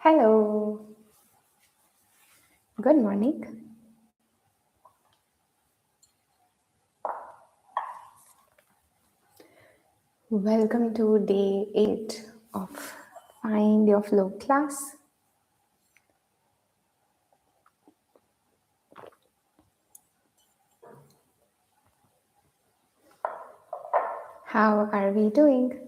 Hello, good morning. Welcome to day 8 of Find Your Flow class. How are we doing?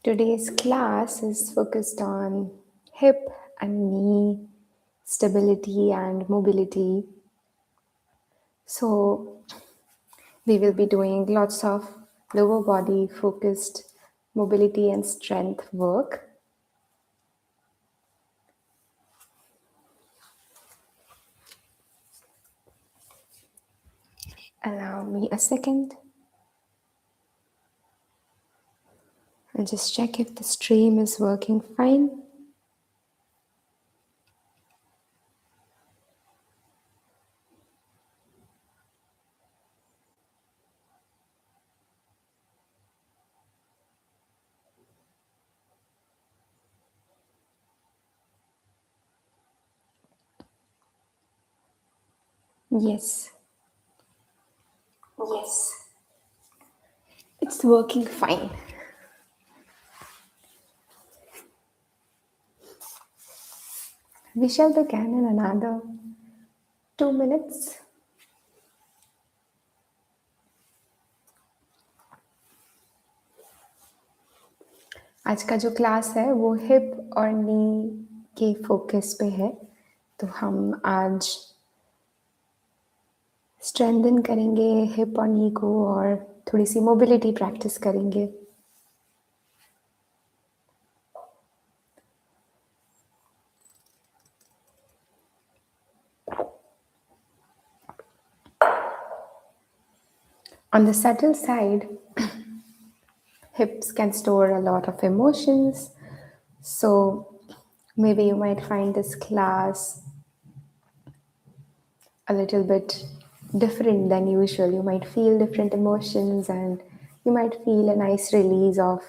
Today's class is focused on hip and knee stability and mobility. So, we will be doing lots of lower body focused mobility and strength work. Allow me a second. I'll just check if the stream is working fine. Yes, it's working fine. We shall begin in another 2 minutes. आज का जो class है वो hip और नी के focus पे है, तो हम आज स्ट्रेंथन करेंगे हिप और नी को और थोड़ी सी मोबिलिटी प्रैक्टिस करेंगे. On the subtle side, hips can store a lot of emotions, so maybe you might find this class a little bit different than usual. You might feel different emotions and you might feel a nice release of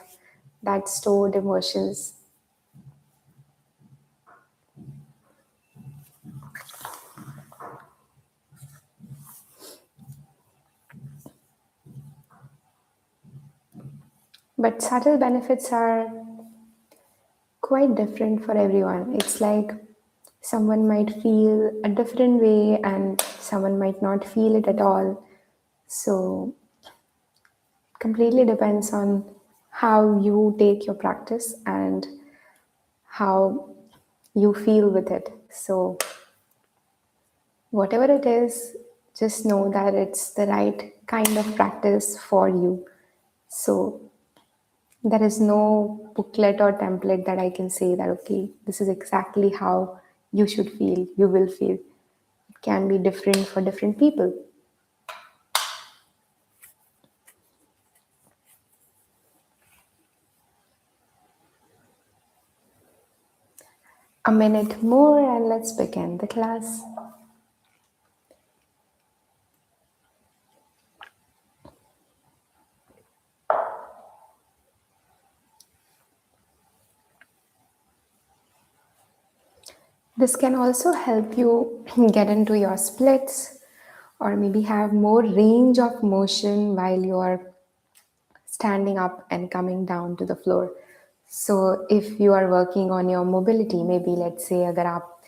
that stored emotions. But subtle benefits are quite different for everyone. It's like someone might feel a different way and someone might not feel it at all. So completely depends on how you take your practice and how you feel with it. So whatever it is, just know that it's the right kind of practice for you. So there is no booklet or template that I can say that, okay, this is exactly how you should feel, you will feel. It can be different for different people. A minute more and let's begin the class. This can also help you get into your splits or maybe have more range of motion while you're standing up and coming down to the floor. So if you are working on your mobility, maybe let's say अगर आप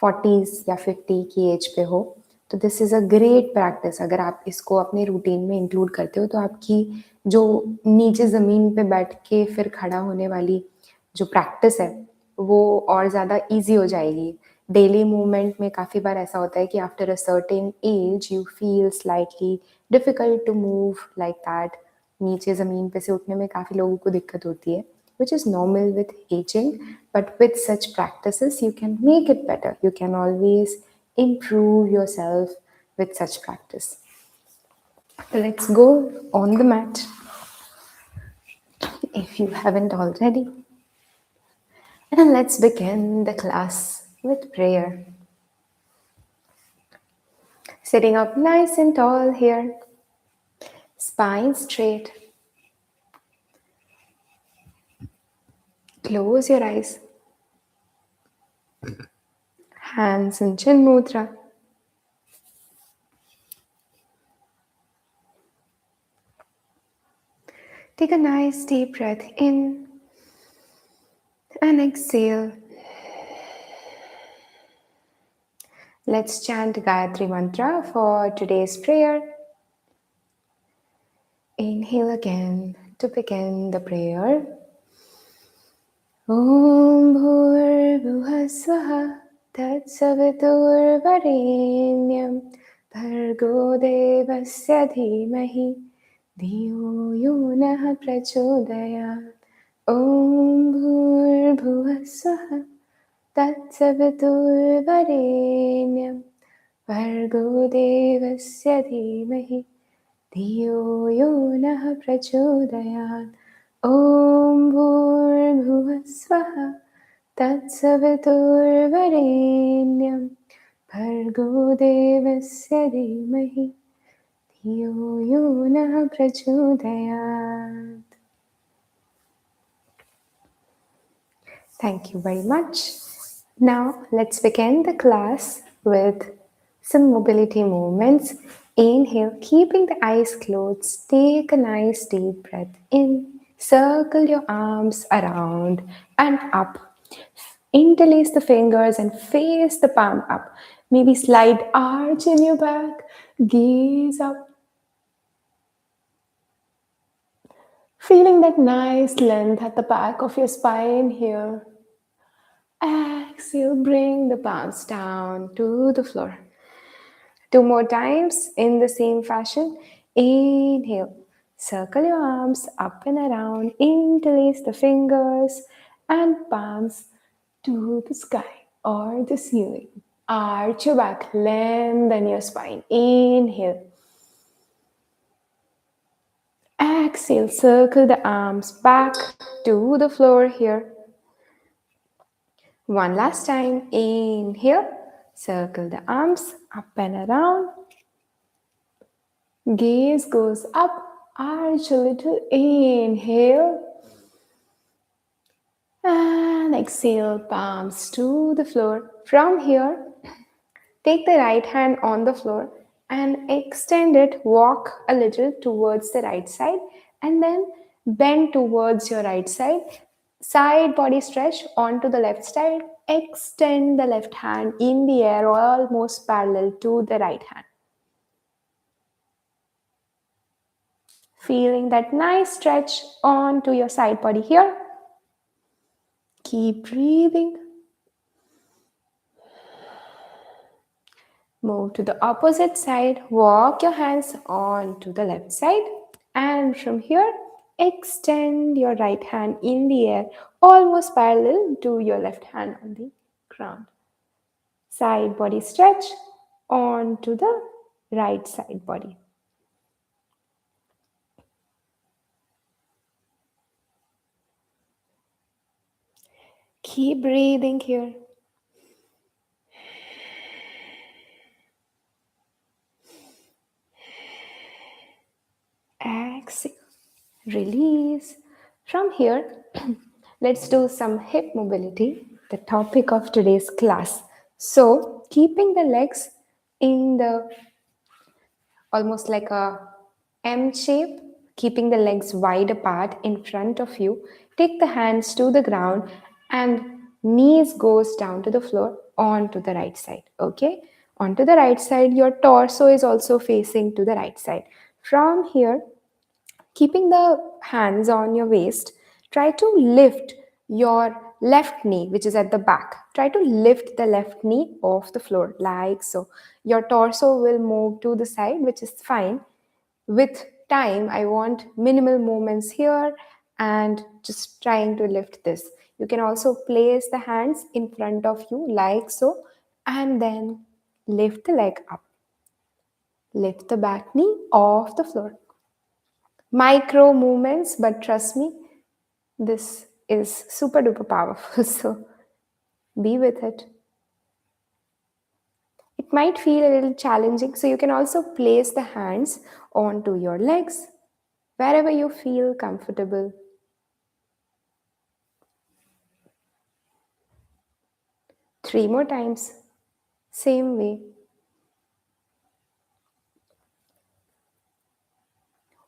40s या 50 की as पे हो, तो this is a great practice. अगर आप इसको अपने रूटीन में इंक्लूड करते हो तो आपकी जो नीचे ज़मीन पे बैठ के फिर खड़ा होने वाली जो प्रैक्टिस है वो और ज़्यादा ईजी हो जाएगी. डेली मूवमेंट में काफ़ी बार ऐसा होता है कि after a certain age you feel slightly difficult to move like that. नीचे ज़मीन पे से उठने में काफ़ी लोगों को दिक्कत होती है, which is normal with aging, but with such practices you can make it better. You can always improve yourself with such practice. So let's go on the mat if you haven't already. And let's begin the class with prayer. Sitting up nice and tall here, spine straight, Close your eyes. Hands in Chin Mudra. Take a nice deep breath in and exhale. Let's chant Gayatri Mantra for today's prayer. Inhale again to begin the prayer. Om Bhurvubhuva Swaha Tatsaviturvarenyam Bhargo Devasya Dhimahi Dhiyo Yonah Prachodayat. Om Bhurvubhuva Swaha Tatsaviturvarenyam Bhargo Devasya Dhimahi धियो यो नः प्रचोदयात्. ॐ भूर्भुवः स्वः तत्सवितुर्वरेण्यं भर्गो देवस्य धीमहि धियो यो नः प्रचोदयात्. Thank you very much. Now let's begin the class with some mobility movements. Inhale, keeping the eyes closed. Take a nice deep breath in. Circle your arms around and up. Interlace the fingers and face the palm up. Maybe slight arch in your back. Gaze up. Feeling that nice length at the back of your spine here. Exhale, bring the palms down to the floor. 2 more times in the same fashion. Inhale, circle your arms up and around, interlace the fingers and palms to the sky or the ceiling. Arch your back, lengthen your spine. Inhale. Exhale, circle the arms back to the floor here. One last time. Inhale, circle the arms up and around. Gaze goes up, arch a little. Inhale. And exhale, palms to the floor. From here, take the right hand on the floor and extend it. Walk a little towards the right side and then bend towards your right side. Side body stretch onto the left side. Extend the left hand in the air, almost parallel to the right hand. Feeling that nice stretch onto your side body here. Keep breathing. Move to the opposite side. Walk your hands on to the left side. And from here, extend your right hand in the air, almost parallel to your left hand on the ground. Side body stretch onto the right side body. Keep breathing here. Exhale. Release. From here, let's do some hip mobility, the topic of today's class. So, keeping the legs in the almost like a M shape, keeping the legs wide apart in front of you. Take the hands to the ground and knees goes down to the floor onto the right side. Okay, onto the right side, your torso is also facing to the right side. From here, keeping the hands on your waist, try to lift your left knee, which is at the back. Try to lift the left knee off the floor, like so. Your torso will move to the side, which is fine. With time, I want minimal movements here and just trying to lift this. You can also place the hands in front of you, like so, and then lift the leg up. Lift the back knee off the floor. Micro movements, but trust me, this is super duper powerful. So be with it. It might feel a little challenging, so you can also place the hands onto your legs wherever you feel comfortable. 3 more times. Same way.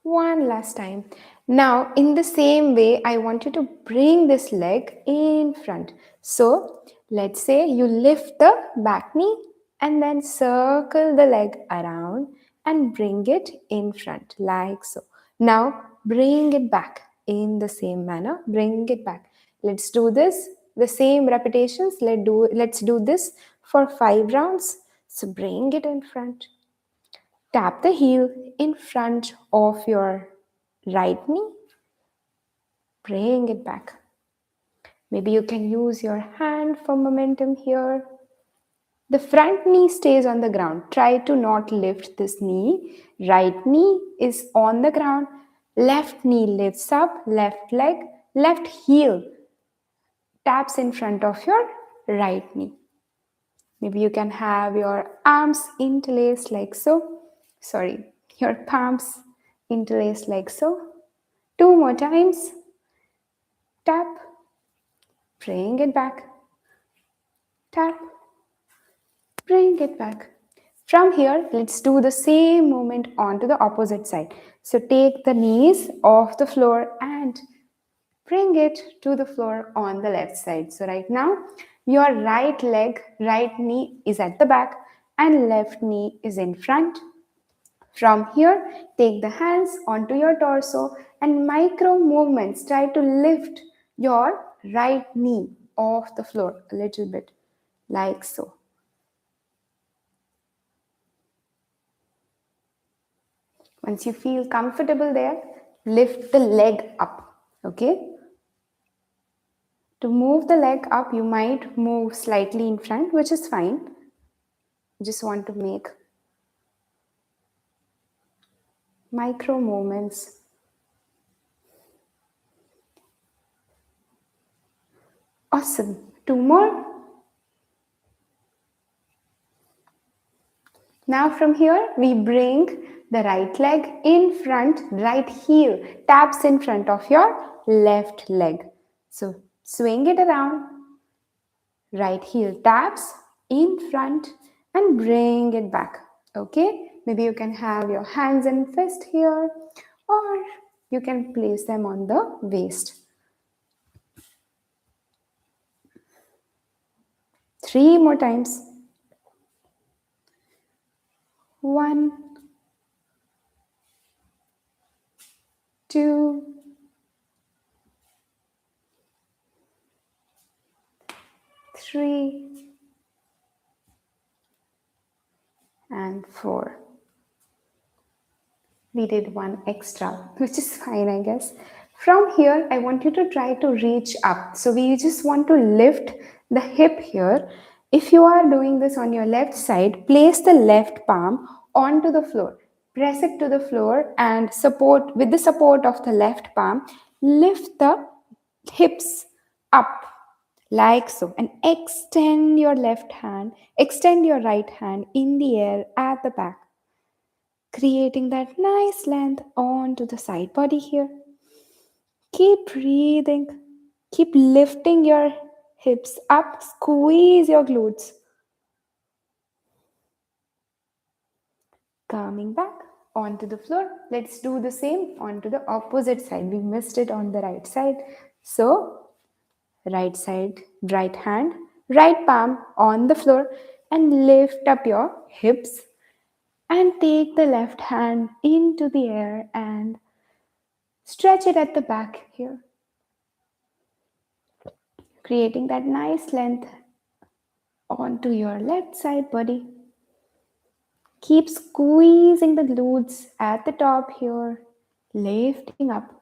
One last time. Now, in the same way, I want you to bring this leg in front. So, let's say you lift the back knee and then circle the leg around and bring it in front, like so. Now, bring it back in the same manner. Bring it back. Let's do this. The same repetitions. Let's do this for 5 rounds. So, bring it in front. Tap the heel in front of your right knee. Bring it back. Maybe you can use your hand for momentum here. The front knee stays on the ground. Try to not lift this knee. Right knee is on the ground. Left knee lifts up. Left leg, left heel taps in front of your right knee. Maybe you can have your arms interlaced like so. Sorry, your palms interlaced like so. 2 more times. Tap. Bring it back. Tap. Bring it back. From here, let's do the same movement onto the opposite side. So take the knees off the floor and bring it to the floor on the left side. So right now, your right leg, right knee is at the back and left knee is in front. From here, take the hands onto your torso and micro movements. Try to lift your right knee off the floor a little bit, like so. Once you feel comfortable there, lift the leg up, okay? To move the leg up, you might move slightly in front, which is fine. Just want to make micro movements. Awesome. 2 more. Now from here, we bring the right leg in front, right heel taps in front of your left leg. So swing it around, right heel taps in front and bring it back. Okay, maybe you can have your hands and fist here or you can place them on the waist. 3 more times. 1, 2, 3, and 4. We did one extra, which is fine, I guess. From here, I want you to try to reach up. So we just want to lift the hip here. If you are doing this on your left side, place the left palm onto the floor. Press it to the floor and support with the support of the left palm. Lift the hips up like so and extend your left hand, extend your right hand in the air at the back, creating that nice length onto the side body here. Keep breathing. Keep lifting your hips up. Squeeze your glutes. Coming back onto the floor. Let's do the same onto the opposite side. We missed it on the right side. So, right side, right hand, right palm on the floor and lift up your hips and take the left hand into the air and stretch it at the back here, creating that nice length onto your left side body. Keep squeezing the glutes at the top here, lifting up.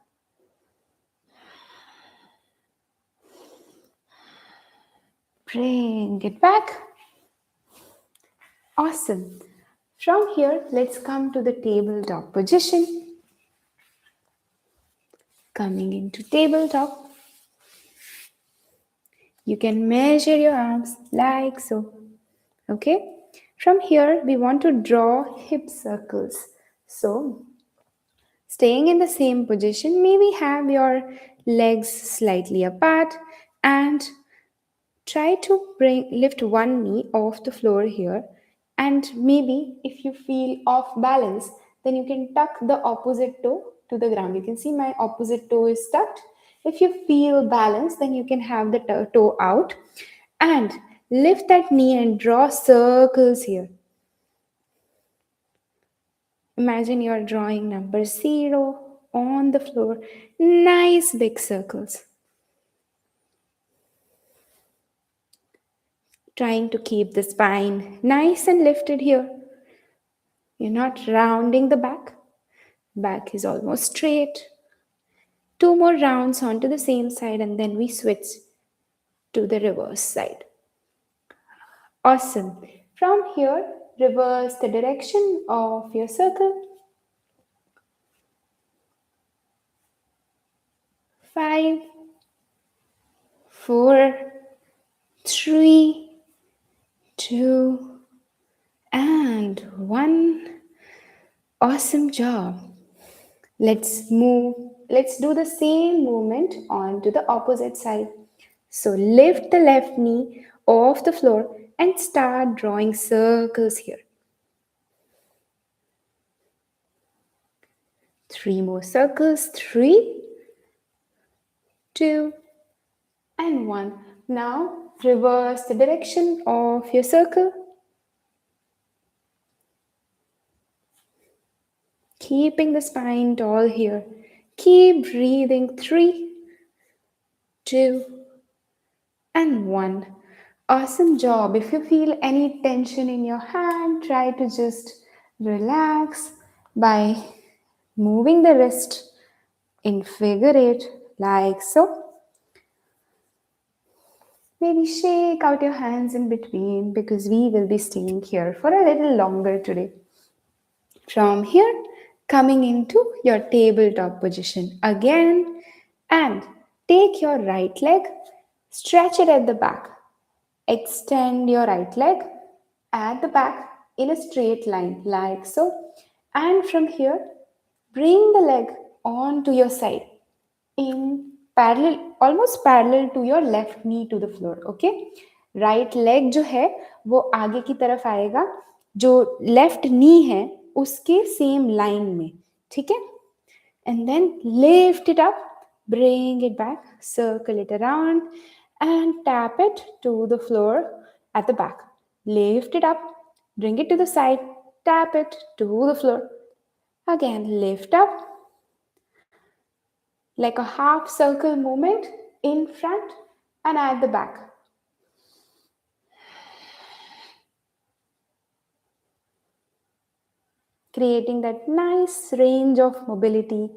Bring it back. Awesome. From here, let's come to the tabletop position. Coming into tabletop, you can measure your arms like so. Okay? From here, we want to draw hip circles. So, staying in the same position, maybe have your legs slightly apart and Try to lift one knee off the floor here, and maybe if you feel off balance, then you can tuck the opposite toe to the ground. You can see my opposite toe is tucked. If you feel balance, then you can have the toe out and lift that knee and draw circles here. Imagine you're drawing number 0 on the floor. Nice big circles. Trying to keep the spine nice and lifted here. You're not rounding the back. Back is almost straight. 2 more rounds onto the same side, and then we switch to the reverse side. Awesome. From here, reverse the direction of your circle. 5, 4, 3, 2, and 1. Awesome job. Let's do the same movement onto the opposite side. So lift the left knee off the floor and start drawing circles here. 3 more circles. 3, 2, and 1. Now reverse the direction of your circle. Keeping the spine tall here. Keep breathing. 3, 2, and 1. Awesome job. If you feel any tension in your hand, try to just relax by moving the wrist in figure 8 like so. Maybe shake out your hands in between because we will be staying here for a little longer today. From here, coming into your tabletop position again, and take your right leg, stretch it at the back. Extend your right leg at the back in a straight line like so. And from here, bring the leg onto your side in parallel, almost parallel to your left knee to the floor. Okay, right leg जो है वो आगे की तरफ आएगा, जो left knee है उसके same line में. ठीक है, and then lift it up, bring it back, circle it around and tap it to the floor at the back. Lift it up, bring it to the side, tap it to the floor. Again, lift up like a half circle movement in front and at the back. Creating that nice range of mobility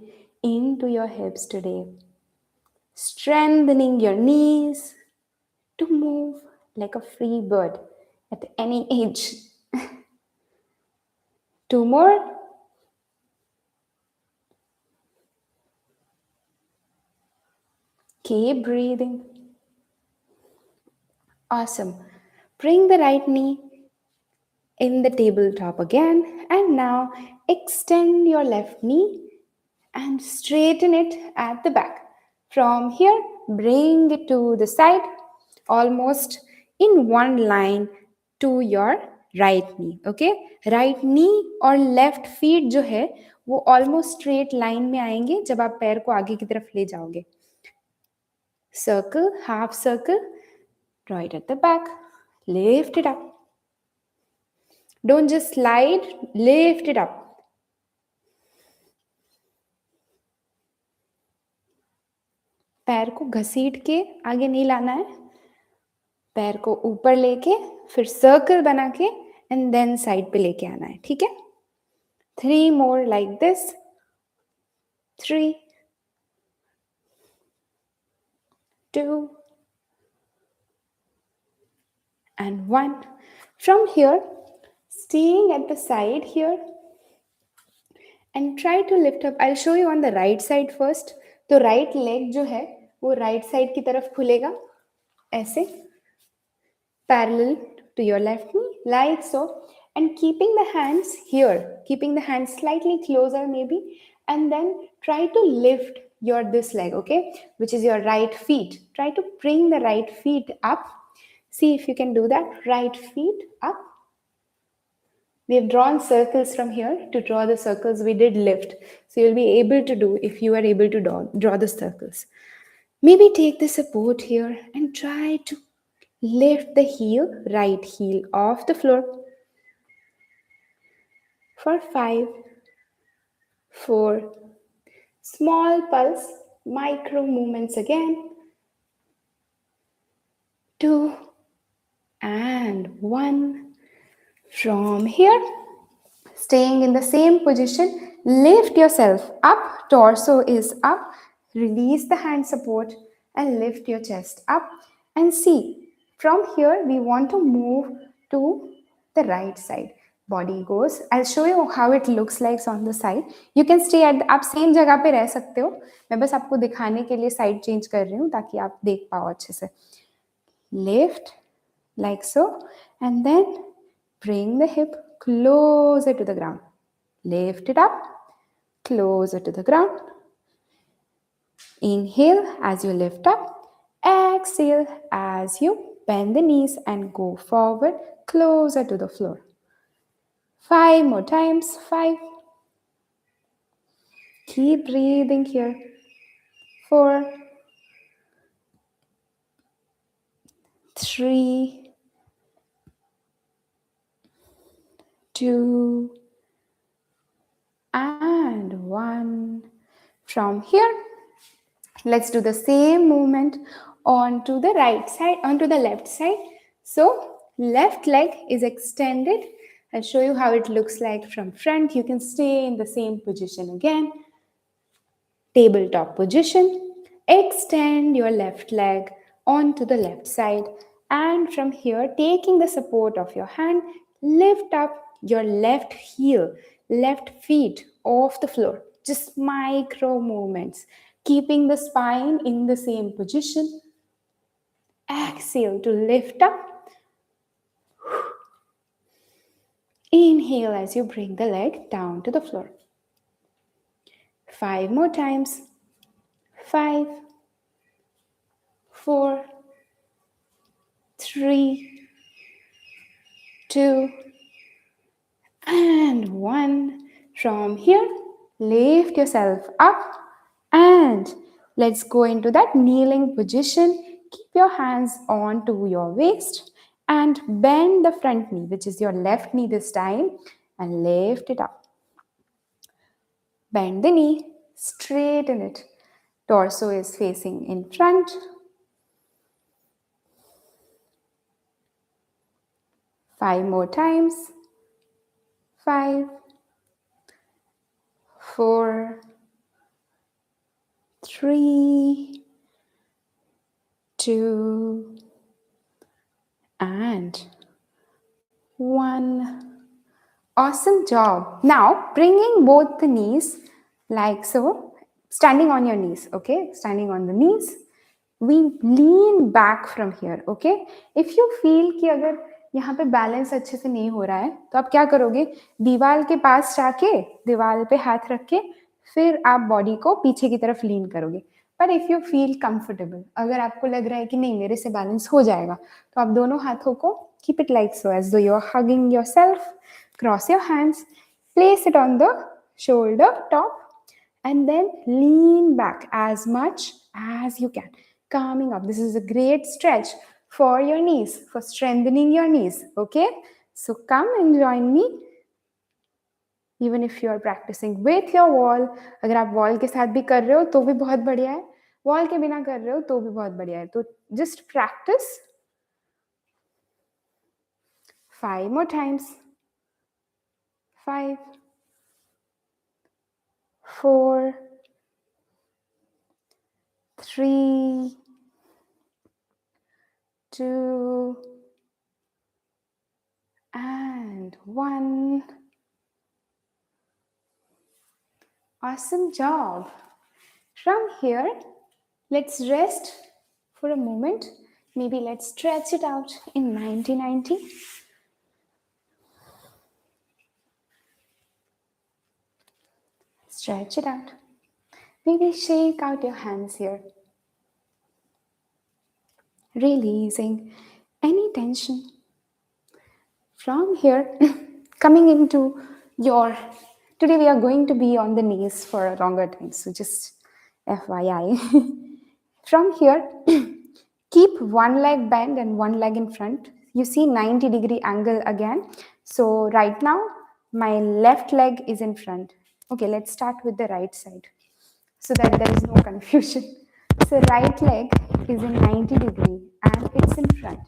into your hips today. Strengthening your knees to move like a free bird at any age. 2 more. Keep breathing. Awesome. Bring the right knee in the tabletop again, and now extend your left knee and straighten it at the back. From here, bring it to the side, almost in one line to your right knee. Okay, right knee और left feet जो है वो almost straight line में आएंगे जब आप पैर को आगे की तरफ ले जाओगे. Circle, half circle, draw it at the back, lift it up. Don't just slide, lift it up. पैर को घसीट के आगे नहीं लाना है, पैर को ऊपर लेके फिर सर्कल बना के एंड देन साइड पे लेके आना है. ठीक है, 3 more like this. 3, 2, and 1. From here, staying at the side here and try to lift up. I'll show you on the right side first. तो right leg जो है वो right side की तरफ खुलेगा ऐसे, parallel to your left knee like so, and keeping the hands here, keeping the hands slightly closer maybe, and then try to lift your this leg, okay, which is your right feet. Try to bring the right feet up See if you can do that. Right feet up. We have drawn circles from here. To draw the circles, we did lift. So you'll be able to do if you are able to draw the circles. Maybe take the support here and try to lift the heel, right heel off the floor for 5, 4, small pulse, micro movements again, 2 and 1. From here, staying in the same position, lift yourself up, torso is up, release the hand support and lift your chest up. And see, from here we want to move to the right side. Body goes, I'll show you how it looks like on the side. You can stay at, आप same जगह पे रह सकते हो. मैं बस आपको दिखाने के लिए साइड चेंज कर रही हूँ ताकि आप देख पाओ अच्छे से. Lift like so and then bring the hip closer to the ground. Lift it up, closer to the ground. Inhale as you lift up. Exhale as you bend the knees and go forward, closer to the floor. 5 more times. 5. Keep breathing here. 4, 3, 2, and 1. From here, let's do the same movement onto the right side, onto the left side. So left leg is extended. I'll show you how it looks like from front. You can stay in the same position again. Tabletop position. Extend your left leg onto the left side. And from here, taking the support of your hand, lift up your left heel, left feet off the floor. Just micro movements, keeping the spine in the same position. Exhale to lift up. Inhale as you bring the leg down to the floor. 5 more times. 5, 4, 3, 2, and 1. From here, lift yourself up and let's go into that kneeling position. Keep your hands onto your waist and bend the front knee, which is your left knee this time, and lift it up. Bend the knee, straighten it. Torso is facing in front. 5 more times. 5, 4, 3, 2, and 1. Awesome job. Now bringing both the knees like so, standing on your knees, okay? Standing on the knees. We lean back from here, okay? If you feel कि अगर यहाँ पे balance अच्छे से नहीं हो रहा है तो आप क्या करोगे? दीवार के पास जाके दीवार पे हाथ रख के फिर आप बॉडी को पीछे की तरफ लीन करोगे. पर इफ यू फील कंफर्टेबल, अगर आपको लग रहा है कि नहीं मेरे से बैलेंस हो जाएगा, तो आप दोनों हाथों को keep it like so as though you are hugging yourself. Cross your hands, place it on the shoulder top, and then lean back as much as you can. Calming up. This is a great stretch for your knees, for strengthening your knees. Okay? So come and join me. Even if you are practicing with your wall, अगर आप wall के साथ भी कर रहे हो तो भी बहुत बढ़िया है. Wall के बिना कर रहे हो तो भी बहुत बढ़िया है. तो just practice. 5 more times. 5, 4, 3, 2, and 1. Awesome job. From here, let's rest for a moment. Maybe let's stretch it out in 90-90. Stretch it out. Maybe shake out your hands here. Releasing. any tension. From here, coming into your, today we are going to be on the knees for a longer time, so just FYI. From here, keep one leg bent and one leg in front. You see 90-degree angle again. So right now, my left leg is in front. Okay, let's start with the right side so that there is no confusion. So right leg is in 90-degree and it's in front.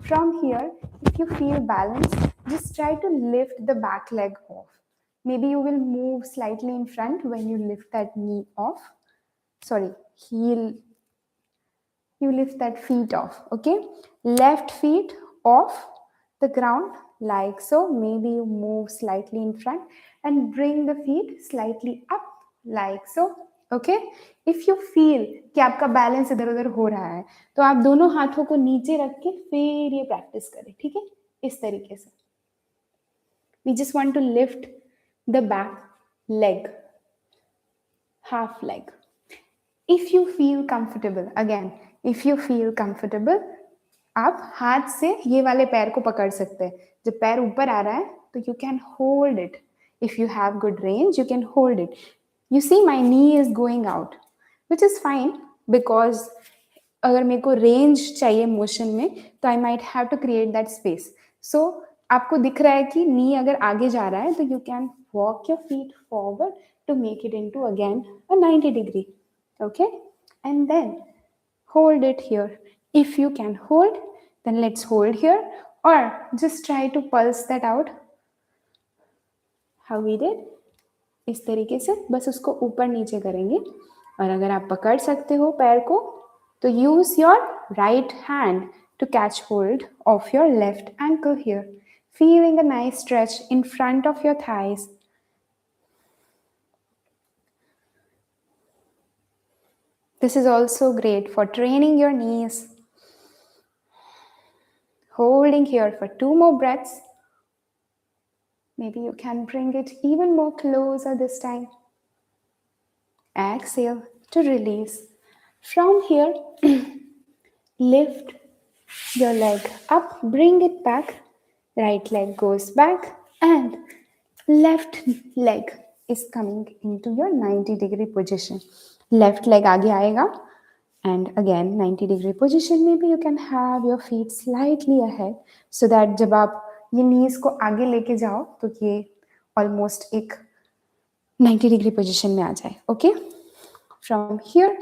From here, if you feel balanced, just try to lift the back leg off. Maybe you will move slightly in front when you lift that knee off. Sorry, heel, you lift that feet off, okay? Left feet off the ground like so. Maybe you move slightly in front and bring the feet slightly up like so, okay? If you feel कि आपका balance इधर उधर हो रहा है तो आप दोनों हाथों को नीचे रख के फिर ये प्रैक्टिस करें, ठीक है? इस तरीके से we just want to lift the back leg, half leg. If you feel comfortable, again, if you feel comfortable, आप हाथ से ये वाले पैर को पकड़ सकते हैं. जब पैर ऊपर आ रहा है तो you can hold it. If you have good range, you can hold it. You see my knee is going out, which is fine because अगर मेरे को रेंज चाहिए मोशन में तो I might have to create that space. So आपको दिख रहा है कि नी अगर आगे जा रहा है तो you can walk your feet forward to make it into again a 90 degree. Okay, and then hold it here. If you can hold, then let's hold here, or just try to pulse that out how we did. इस तरीके से बस उसको ऊपर नीचे करेंगे. और अगर आप पकड़ सकते हो पैर को तो use your right hand to catch hold of your left ankle here, feeling a nice stretch in front of your thighs. This is also great for training your knees. Holding here for 2 more breaths. Maybe you can bring it even more closer this time. Exhale to release. From here, lift your leg up, bring it back. Right leg goes back and left leg is coming into your 90-degree position. Left leg आगे आएगा. And again, 90-degree position, maybe you can have your feet slightly ahead so that जब आप ये knees को आगे लेके जाओ तो ये almost एक 90-degree position में आ जाए. Okay? From here,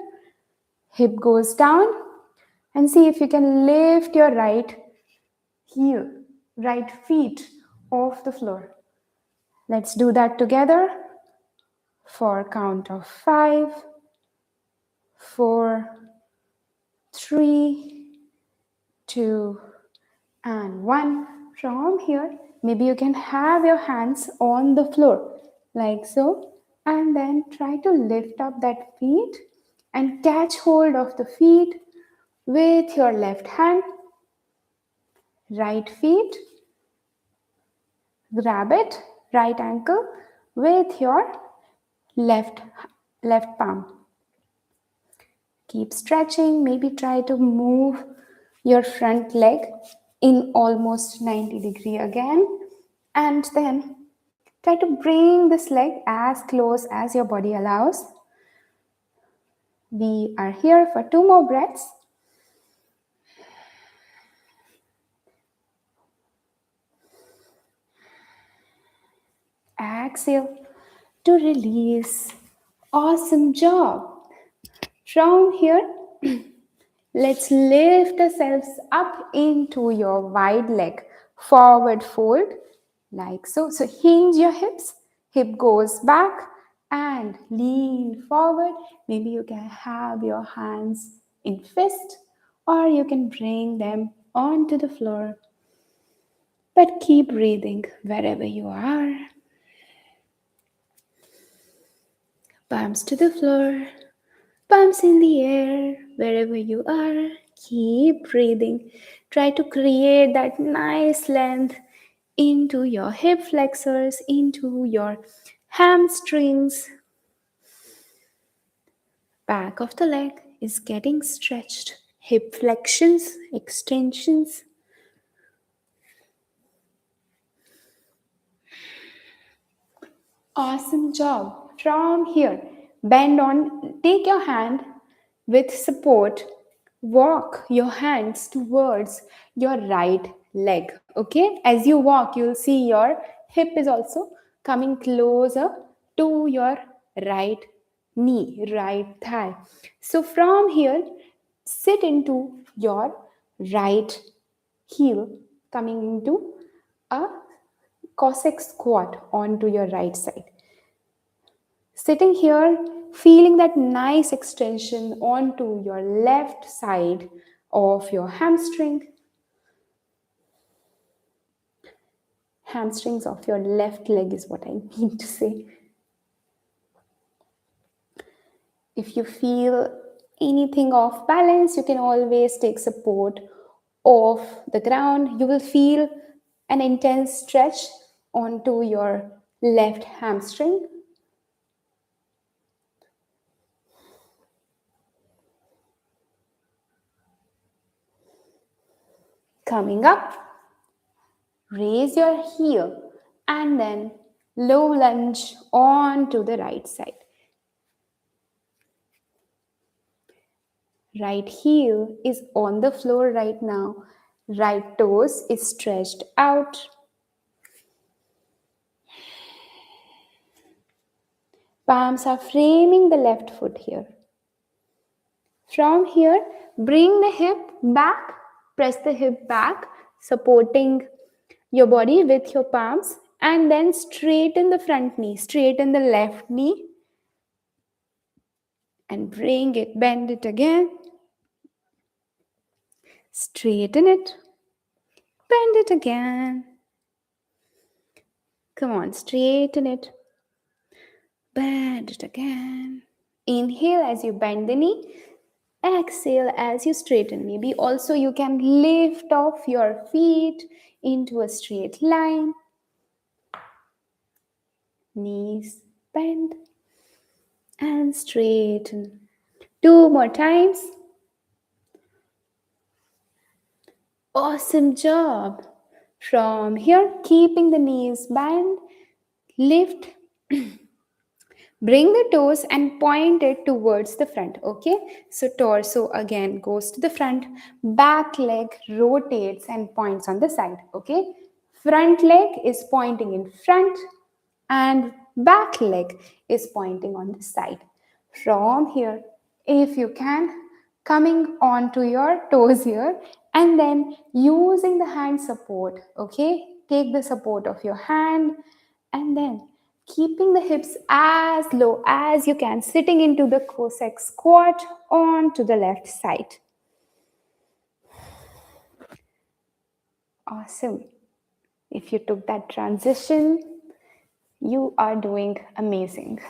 hip goes down and see if you can lift your right heel, right feet off the floor. Let's do that together for a count of 5, 4, 3, 2, and 1. From here, maybe you can have your hands on the floor like so, and then try to lift up that feet and catch hold of the feet with your left hand. Right feet, grab it, right ankle with your left palm. Keep stretching, maybe try to move your front leg in almost 90 degree again, and then try to bring this leg as close as your body allows. We are here for 2 more breaths. Exhale to release. Awesome job. From here, let's lift ourselves up into your wide leg. Forward fold like so. So hinge your hips. Hip goes back and lean forward. Maybe you can have your hands in fist or you can bring them onto the floor. But keep breathing wherever you are. Palms to the floor, palms in the air, wherever you are. Keep breathing. Try to create that nice length into your hip flexors, into your hamstrings. Back of the leg is getting stretched. Hip flexions, extensions. Awesome job. From here, bend on, take your hand with support, walk your hands towards your right leg. Okay, as you walk, you'll see your hip is also coming closer to your right knee, right thigh. So, from here, sit into your right heel, coming into a Cossack squat onto your right side. Sitting here, feeling that nice extension onto your left side of your hamstring, hamstrings of your left leg is what I mean to say. If you feel anything off balance, you can always take support of the ground. You will feel an intense stretch onto your left hamstring. Coming up, raise your heel and then low lunge onto the right side. Right heel is on the floor right now. Right toes is stretched out. Palms are framing the left foot here. From here, bring the hip back, press the hip back, supporting your body with your palms, and then straighten the front knee, straighten the left knee, and bring it, bend it again, straighten it, bend it again. Come on, straighten it, bend it again. Inhale as you bend the knee, exhale as you straighten. Maybe also you can lift off your feet into a straight line. Knees bend and straighten. 2 more times. Awesome job. From here, keeping the knees bent, lift, bring the toes and point it towards the front. Okay, so torso again goes to the front, back leg rotates and points on the side. Okay, front leg is pointing in front and back leg is pointing on the side. From here, if you can, coming onto your toes here and then using the hand support. Okay, take the support of your hand and then keeping the hips as low as you can, sitting into the Cossack squat onto the left side. Awesome. If you took that transition, you are doing amazing.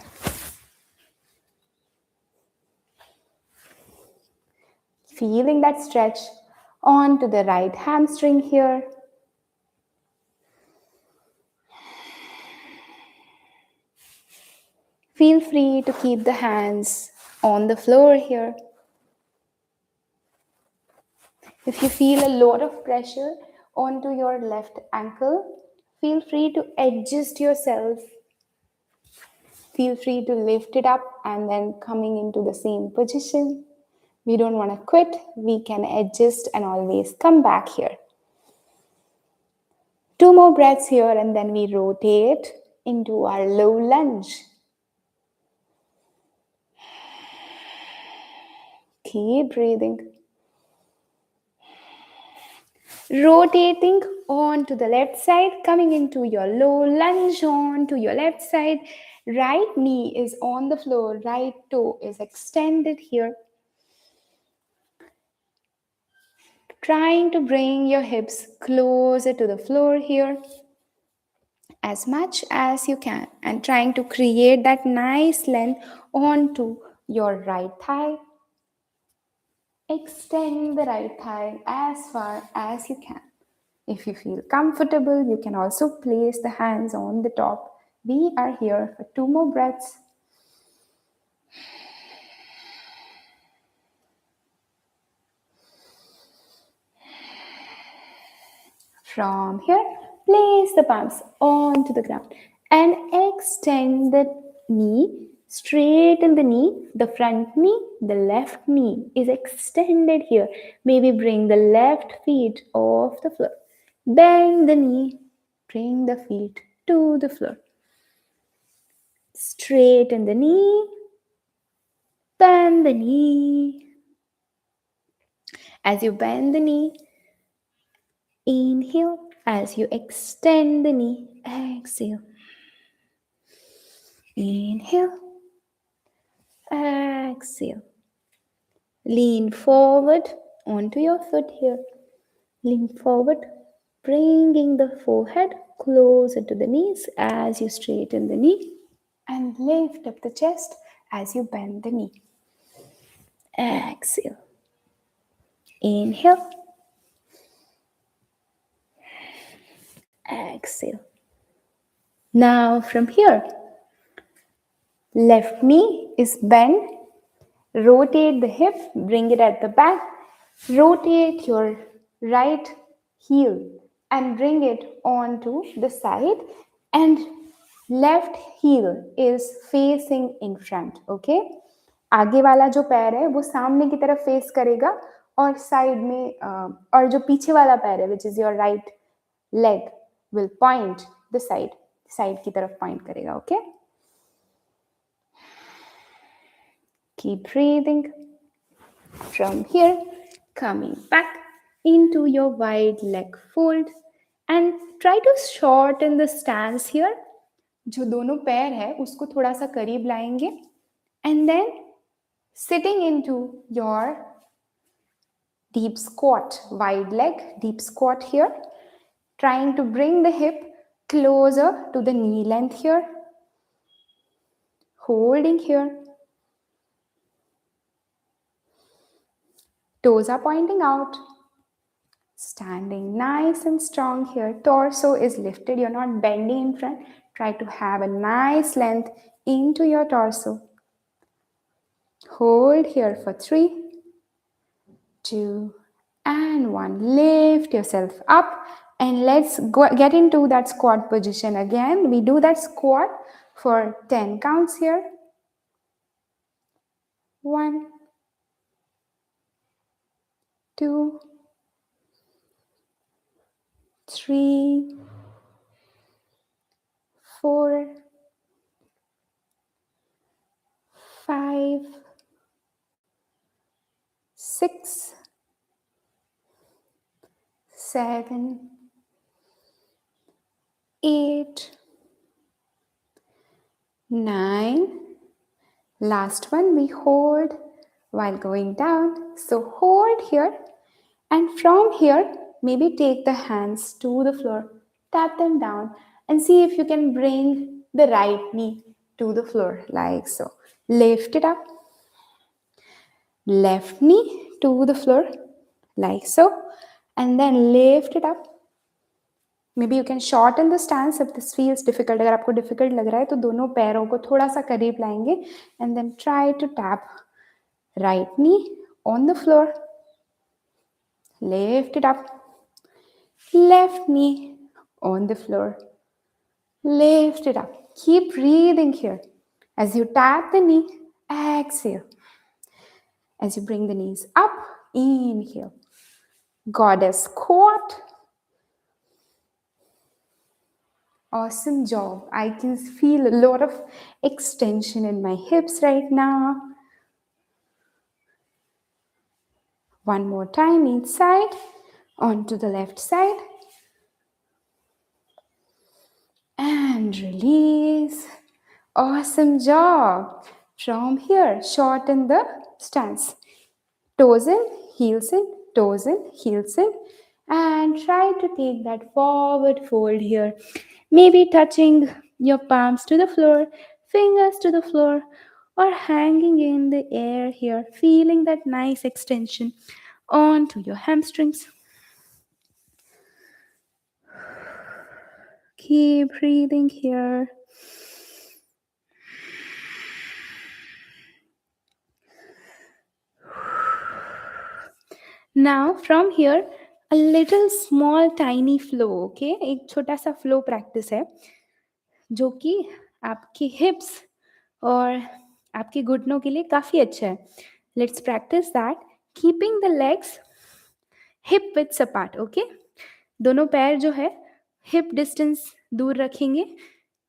Feeling that stretch onto the right hamstring here. Feel free to keep the hands on the floor here. If you feel a lot of pressure onto your left ankle, feel free to adjust yourself. Feel free to lift it up and then coming into the same position. We don't want to quit. We can adjust and always come back here. 2 more breaths here and then we rotate into our low lunge. Keep breathing. Rotating on to the left side, coming into your low lunge on to your left side. Right knee is on the floor, right toe is extended here. Trying to bring your hips closer to the floor here as much as you can and trying to create that nice length onto your right thigh. Extend the right thigh as far as you can. If you feel comfortable, you can also place the hands on the top. We are here for 2 more breaths. From here, place the palms onto the ground and extend the knee, straighten the knee, the front knee, the left knee is extended here. Maybe bring the left feet off the floor. Bend the knee, bring the feet to the floor. Straighten the knee, bend the knee. As you bend the knee, inhale. As you extend the knee, exhale. Inhale, exhale. Lean forward onto your foot here. Lean forward, bringing the forehead closer to the knees as you straighten the knee. And lift up the chest as you bend the knee. Exhale. Inhale. Exhale. Now from here, left knee is bent. Rotate the hip, bring it at the back. Rotate your right heel and bring it onto the side. And left heel is facing in front, okay? आगे वाला जो पैर है वो सामने की तरफ face करेगा और साइड में और जो पीछे वाला पैर है which is your right leg will point the side की तरफ point करेगा, okay? Keep breathing. From here, coming back into your wide leg fold and try to shorten the stance here. जो दोनों पैर है उसको थोड़ा सा करीब लाएंगे. And then Sitting into your deep squat, wide leg, deep squat here. Trying to bring the hip closer to the knee length here. Holding here. Toes are pointing out. Standing nice and strong here. Torso is lifted. You're not bending in front. Try to have a nice length into your torso. Hold here for 3, 2, and 1. Lift yourself up and let's get into that squat position again. We do that squat for 10 counts here. 1, 2, 3, 4, 5, 6, 7, 8, 9. Last one, we hold while going down. So hold here, and from here, maybe take the hands to the floor, tap them down, and see if you can bring the right knee to the floor like so. Lift it up. Left knee to the floor like so, and then lift it up. Maybe you can shorten the stance if this feels difficult. अगर आपको difficult लग रहा है तो दोनों पैरों को थोड़ा सा करीब लाएंगे and then try to tap right knee on the floor. Lift it up. Left knee on the floor. Lift it up. Keep breathing here. As you tap the knee, exhale. As you bring the knees up, inhale. Goddess squat. Awesome job. I can feel a lot of extension in my hips right now. One more time each side, onto the left side. And release. Awesome job. From here, shorten the stance. Toes in, heels in, toes in, heels in. And try to take that forward fold here. Maybe touching your palms to the floor, fingers to the floor, or hanging in the air here, feeling that nice extension onto your hamstrings. Keep breathing here. Now from here, a little small tiny flow, okay? एक छोटा सा flow practice है. जो कि आपकी हिप्स और आपके घुटनों के लिए काफ़ी अच्छा है. Let's practice that. Keeping the legs hip width apart. Okay, दोनों पैर जो है हिप डिस्टेंस दूर रखेंगे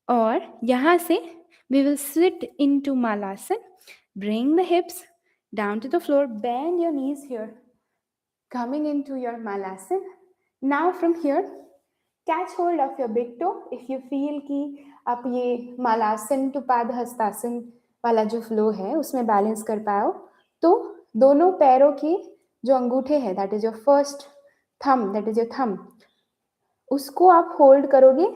और यहाँ से we will sit into malasana. Bring the hips down to the floor. Bend your knees here. Coming into your malasana. Now from here, catch hold of your big toe. If you feel कि आप ये Malasana to पाद हस्तासन वाला जो flow है उसमें balance कर पाओ, तो दोनों पैरों की जो अंगूठे हैं, that is your first thumb, that is your thumb, उसको आप होल्ड करोगे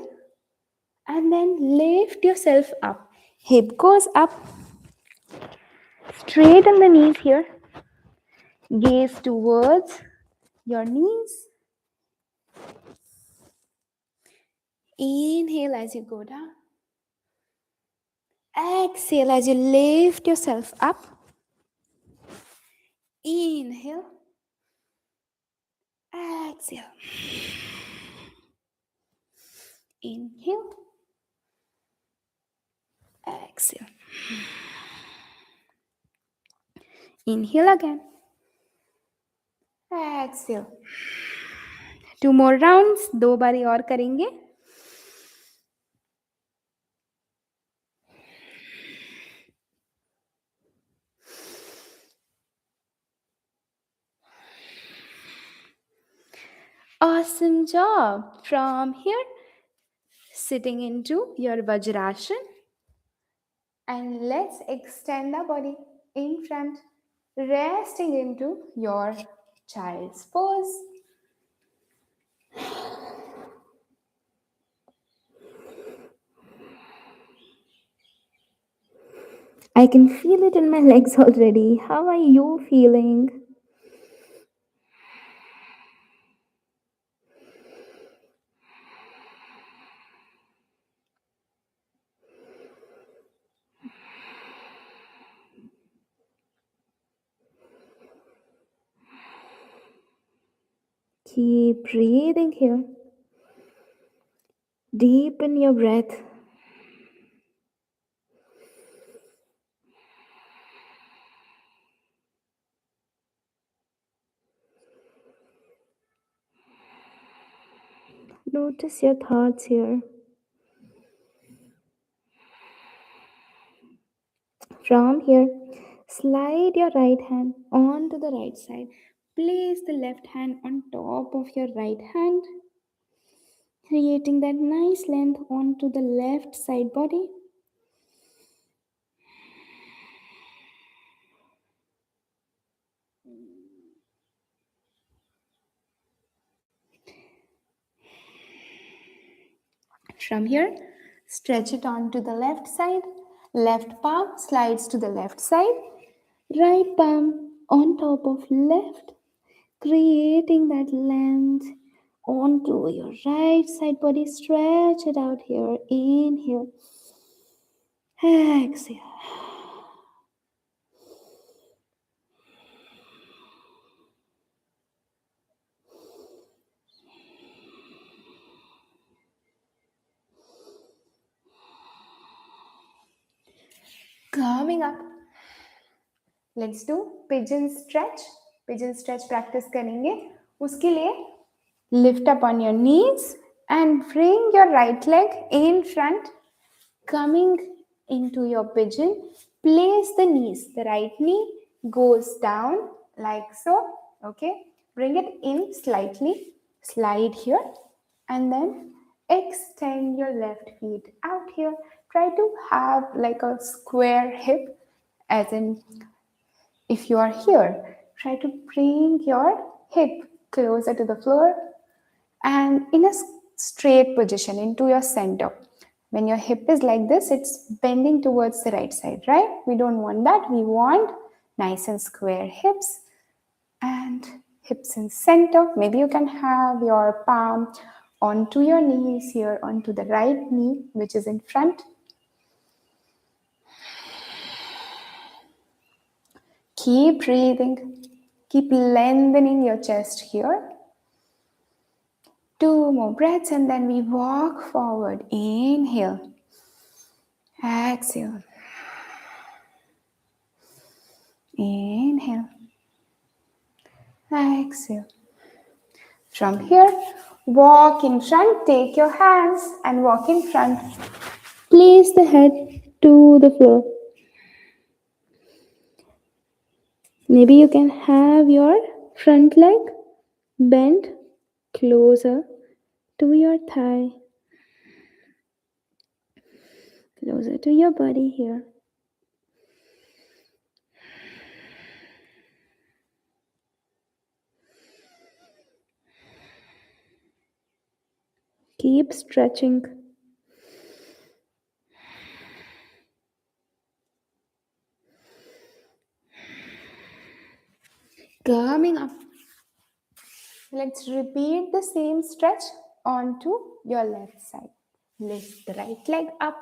and then lift yourself up. Hip goes up. Straighten the knees here. Gaze towards your knees. Inhale as you go down. Exhale as you lift yourself up. Inhale. Exhale. Inhale. Exhale. Inhale again. Exhale. 2 more rounds. 2 बारी और करेंगे. Awesome job. From here, sitting into your Vajrasana. And let's extend the body in front, resting into your child's pose. I can feel it in my legs already. How are you feeling? Keep breathing here. Deepen your breath. Notice your thoughts here. From here, slide your right hand onto the right side. Place the left hand on top of your right hand, creating that nice length onto the left side body. From here, stretch it onto the left side. Left palm slides to the left side. Right palm on top of left, creating that length onto your right side body. Stretch it out here. Inhale. Exhale. Coming up, let's do pigeon stretch. Pigeon stretch practice करेंगे. उसके लिए lift up on your knees and bring your right leg in front, coming into your pigeon. Place the knees. The right knee goes down like so. Okay, bring it in slightly. Slide here and then extend your left feet out here. Try to have like a square hip, as in if you are here, try to bring your hip closer to the floor and in a straight position into your center. When your hip is like this, it's bending towards the right side, right? We don't want that. We want nice and square hips and hips in center. Maybe you can have your palm onto your knees here, onto the right knee, which is in front. Keep breathing. Keep lengthening your chest here. 2 more breaths and then we walk forward. Inhale. Exhale. Inhale. Exhale. From here, walk in front, take your hands and walk in front. Place the head to the floor. Maybe you can have your front leg bent closer to your thigh, closer to your body here. Keep stretching. Coming up. Let's repeat the same stretch onto your left side. Lift the right leg up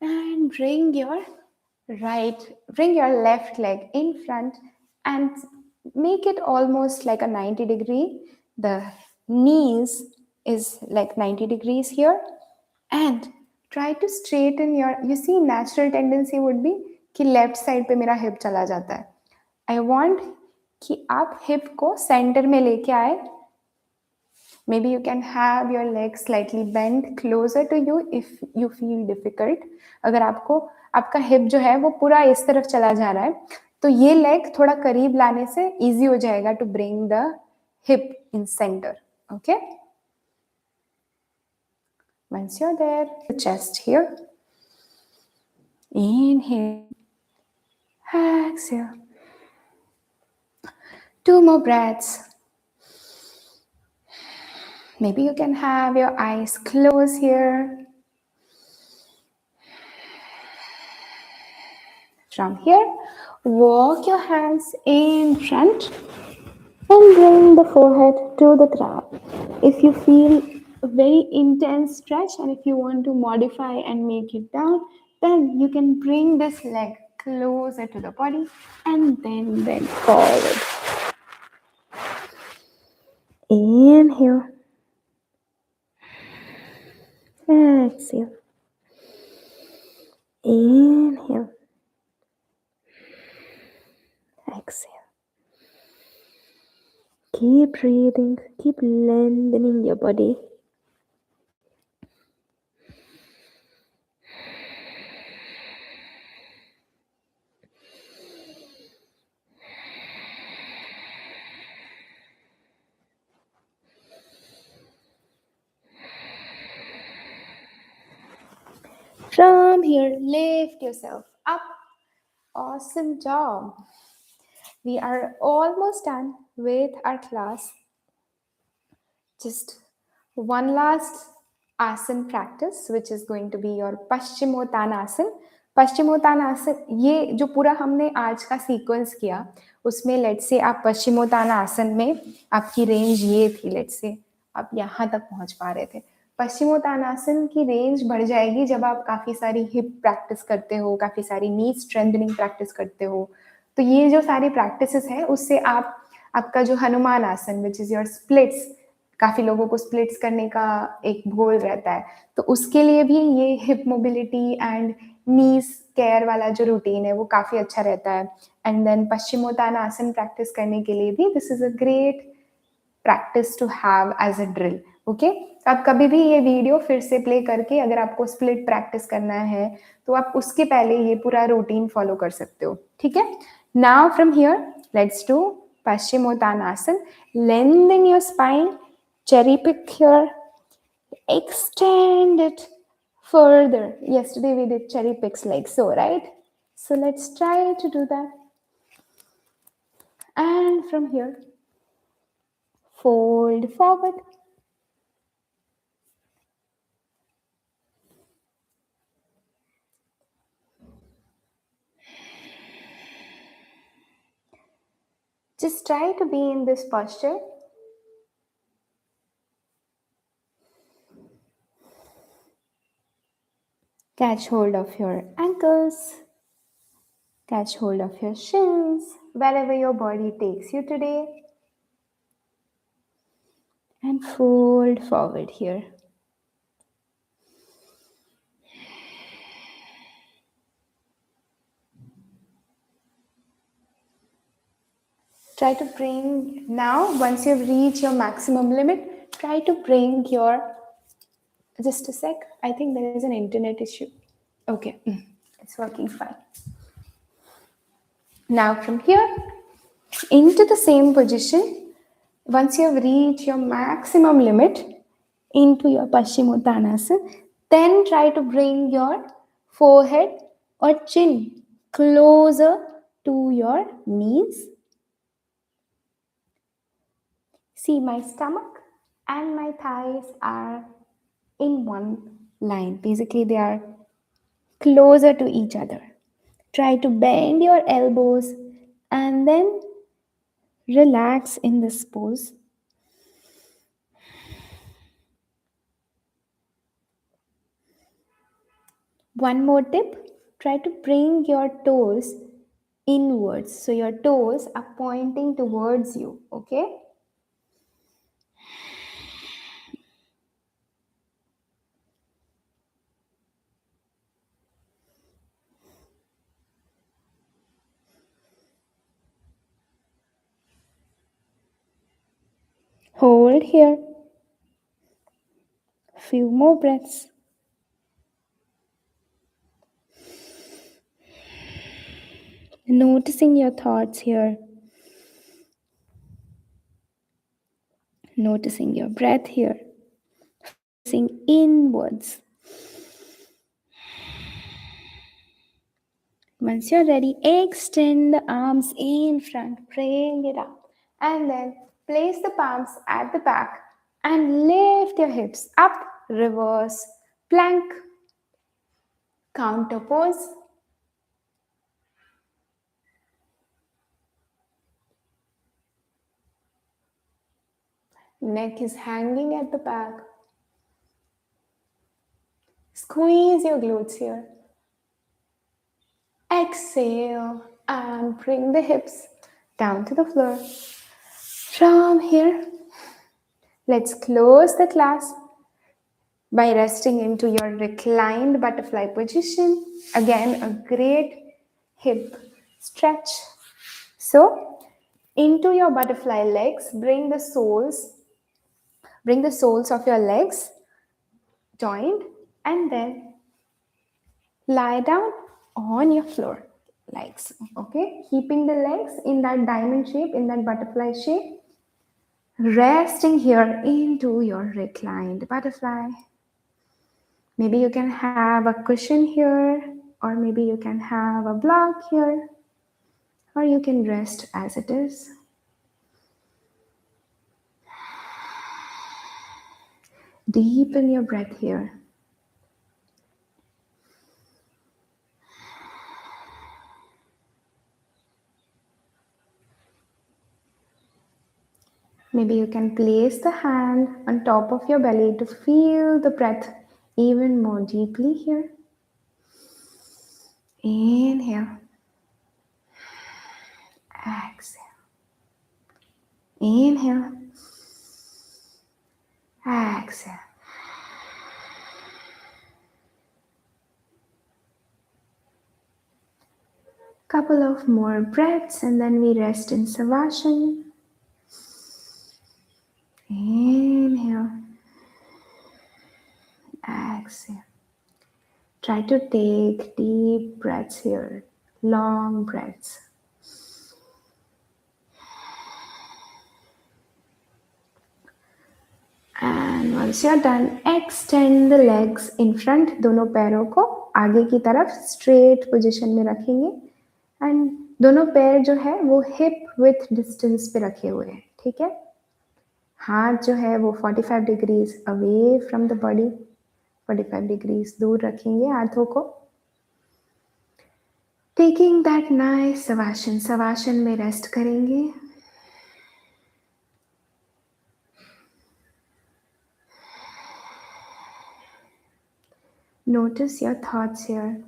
and bring your left leg in front and make it almost like a 90-degree. The knees is like 90 degrees here, and try to straighten your, you see natural tendency would be कि left side पे मेरा hip चला जाता है. I want कि आप hip को centre में लेके आए. Maybe you can have your legs slightly bent closer to you if you feel difficult. अगर आपको आपका हिप जो है वो पूरा इस तरफ चला जा रहा है तो ये लेग थोड़ा करीब लाने से इजी हो जाएगा to bring the hip in center. Okay? Once you're there, the chest here. Inhale. Exhale. 2 more breaths. Maybe you can have your eyes closed here. From here, walk your hands in front and bring the forehead to the ground. If you feel a very intense stretch and if you want to modify and make it down, then you can bring this leg closer to the body and then bend forward. Inhale. Exhale. Inhale. Exhale. Keep breathing. Keep lengthening your body. From here, lift yourself up. Awesome job. We are almost done with our class. Just one last asan practice, which is going to be your Paschimottanasana. Paschimottanasana, ये जो पूरा हमने आज का sequence किया उसमें let's say आप पश्चिमोत्तानासन में आपकी रेंज ये थी, लेट्स से आप यहाँ तक पहुँच पा रहे थे. पश्चिमोत्तानासन की रेंज बढ़ जाएगी जब आप काफ़ी सारी हिप प्रैक्टिस करते हो, काफ़ी सारी नी स्ट्रेंथनिंग प्रैक्टिस करते हो. तो ये जो सारी प्रैक्टिसेस हैं उससे आप आपका जो हनुमान आसन विच इज़ योर स्प्लिट्स, काफ़ी लोगों को स्प्लिट्स करने का एक गोल रहता है, तो उसके लिए भी ये hip mobility and knees care वाला जो रूटीन है वो काफ़ी अच्छा रहता है. एंड देन पश्चिमोत्तानासन प्रैक्टिस करने के लिए भी this is a great practice to have as a drill. Okay, आप कभी भी ये वीडियो फिर से प्ले करके अगर आपको स्प्लिट प्रैक्टिस करना है तो आप उसके पहले ये पूरा रूटीन फॉलो कर सकते हो. ठीक है, now from here let's do Paschimottanasana. Lengthen your spine. Cherry pick here. Extend it further. Yesterday we did cherry picks like so, right? So let's try to do that. And from here, fold forward. Just try to be in this posture. Catch hold of your ankles. Catch hold of your shins, wherever your body takes you today. And fold forward here. Try to bring now, once you've reached your maximum limit, try to bring your, just a sec. I think there is an internet issue. Okay, it's working fine. Now from here, into the same position, once you have reached your maximum limit, into your Paschimottanasana, then try to bring your forehead or chin closer to your knees. See, my stomach and my thighs are in one line. Basically, they are closer to each other. Try to bend your elbows and then relax in this pose. One more tip, try to bring your toes inwards. So your toes are pointing towards you, okay? Hold here. Few more breaths. Noticing your thoughts here. Noticing your breath here. Focusing inwards. Once you're ready, extend the arms in front, bring it up, and then place the palms at the back and lift your hips up, reverse plank, counter pose. Neck is hanging at the back. Squeeze your glutes here. Exhale and bring the hips down to the floor. From here, let's close the class by resting into your reclined butterfly position. Again, a great hip stretch. So, into your butterfly legs, bring the soles of your legs joined, and then lie down on your floor like so. Okay, keeping the legs in that diamond shape, in that butterfly shape, resting here into your reclined butterfly. Maybe you can have a cushion here, or maybe you can have a block here, or you can rest as it is. Deepen your breath here. Maybe you can place the hand on top of your belly to feel the breath even more deeply here. Inhale. Exhale. Inhale. Exhale. Couple of more breaths and then we rest in Savasana. Inhale. Exhale. Try to take deep breaths here, long breaths. And once you're done, extend the legs in front. दोनों पैरों को आगे की तरफ straight position में रखेंगे and दोनों पैर जो है वो hip width distance पे रखे हुए हैं, ठीक है? हाथ जो है वो 45 degrees away from the body, 45 degrees दूर रखेंगे हाथों को. Taking that nice savasana, savasana में rest करेंगे. Notice your thoughts here.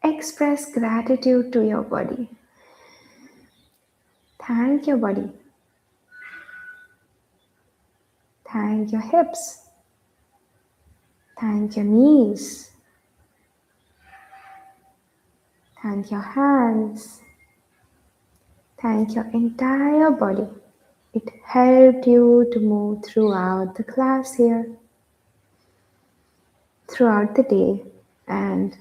Express gratitude to your body. Thank your body. Thank your hips. Thank your knees. Thank your hands. Thank your entire body. It helped you to move throughout the class here, throughout the day, and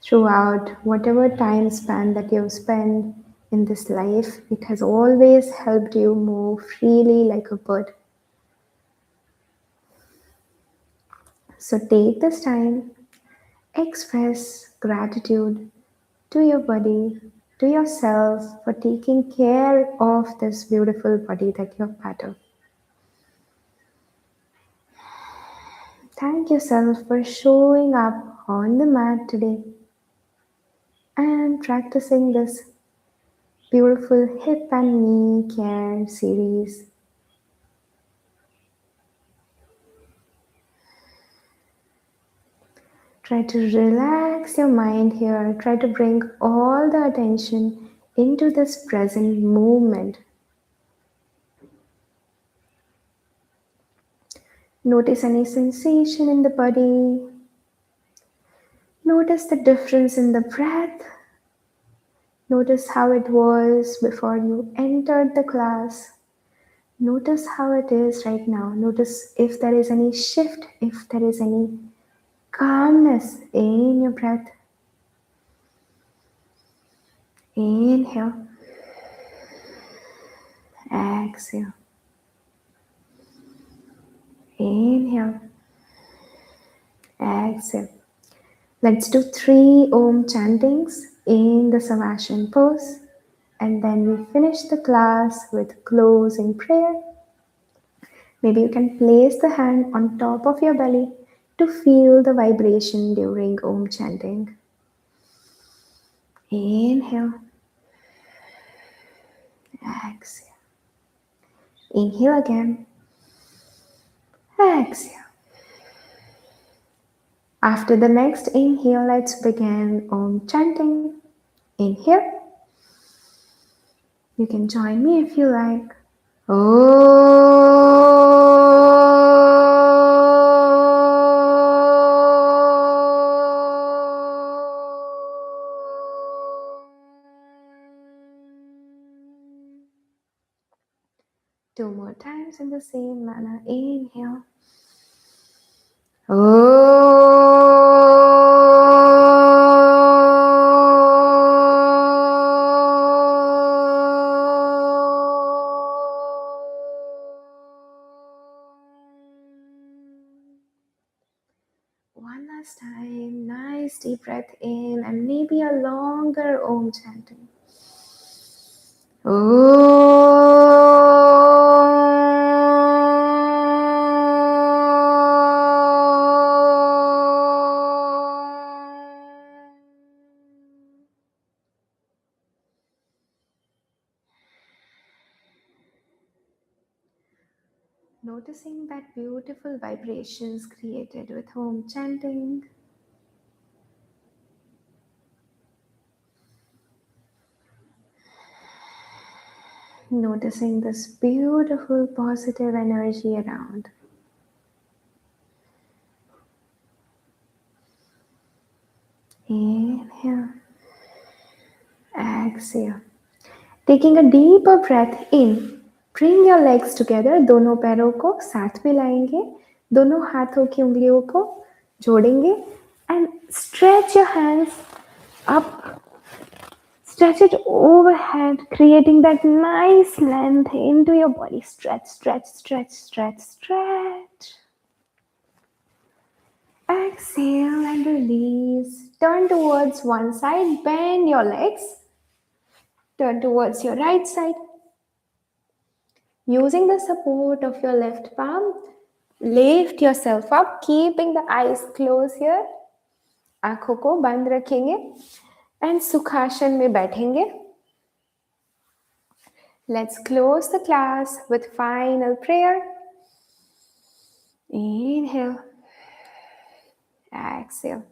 throughout whatever time span that you've spent in this life. It has always helped you move freely like a bird. So take this time, express gratitude to your body, to yourself for taking care of this beautiful body that you're part of. Thank yourself for showing up on the mat today and practicing this beautiful hip and knee care series. Try to relax your mind here. Try to bring all the attention into this present movement. Notice any sensation in the body. Notice the difference in the breath. Notice how it was before you entered the class. Notice how it is right now. Notice if there is any shift, if there is any calmness in your breath. Inhale, exhale. Inhale, exhale. Let's do 3 Om chantings in the Savasana pose, and then we finish the class with closing prayer. Maybe you can place the hand on top of your belly to feel the vibration during Om chanting. Inhale, exhale. Inhale again, exhale. After the next inhale, let's begin Om chanting. Inhale. You can join me if you like. Oh. 2 more times in the same manner. Inhale. One last time, nice deep breath in and maybe a longer Om chanting. Noticing that beautiful vibrations created with Om chanting. Noticing this beautiful positive energy around. Inhale, exhale. Taking a deeper breath in. Bring your legs together. दोनों पैरों को साथ में लाएंगे. दोनों हाथों की उंगलियों को जोड़ेंगे. And stretch your hands up. Stretch it overhead, creating that nice length into your body. Stretch, stretch, stretch, stretch, stretch. Exhale and release. Turn towards one side. Bend your legs. Turn towards your right side. Using the support of your left palm, lift yourself up, keeping the eyes closed here. आंखों को बंद रखेंगे and सुखासन में बैठेंगे. Let's close the class with final prayer. Inhale, exhale.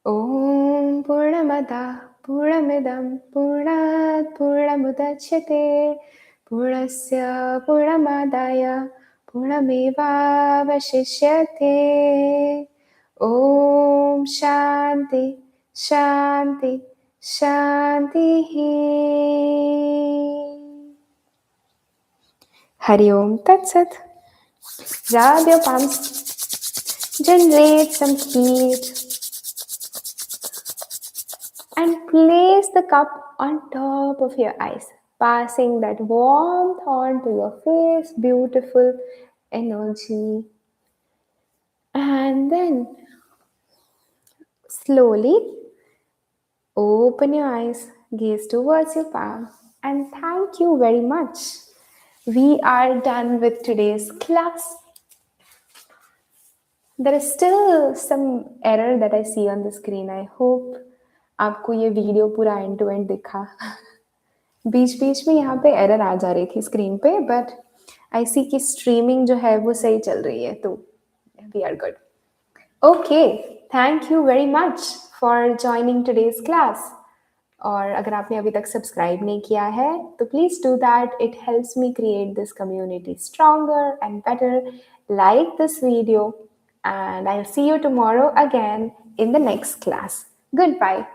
Om Purnamada Purnamidam Purnat Purnamudachyate Purnasya Purnamadaya Purnameva Vashishyate. Om Shanti Shanti Shanti Hari Om Tat Sat. Rub your palms, generate some heat, and place the cup on top of your eyes, passing that warmth onto your face, beautiful energy. And then slowly open your eyes, gaze towards your palm, and thank you very much. We are done with today's class. There is still some error that I see on the screen. I hope आपको ये video पूरा and to and दिखा. बीच बीच में यहाँ पे error आ जा रही थी स्क्रीन पे, बट आई सी कि स्ट्रीमिंग जो है वो सही चल रही है, तो we are good. Okay, thank you very much for joining today's class. और अगर आपने अभी तक सब्सक्राइब नहीं किया है तो please do that. It helps me create this community stronger and better. Like this video and I'll see you tomorrow again in the next class. Goodbye.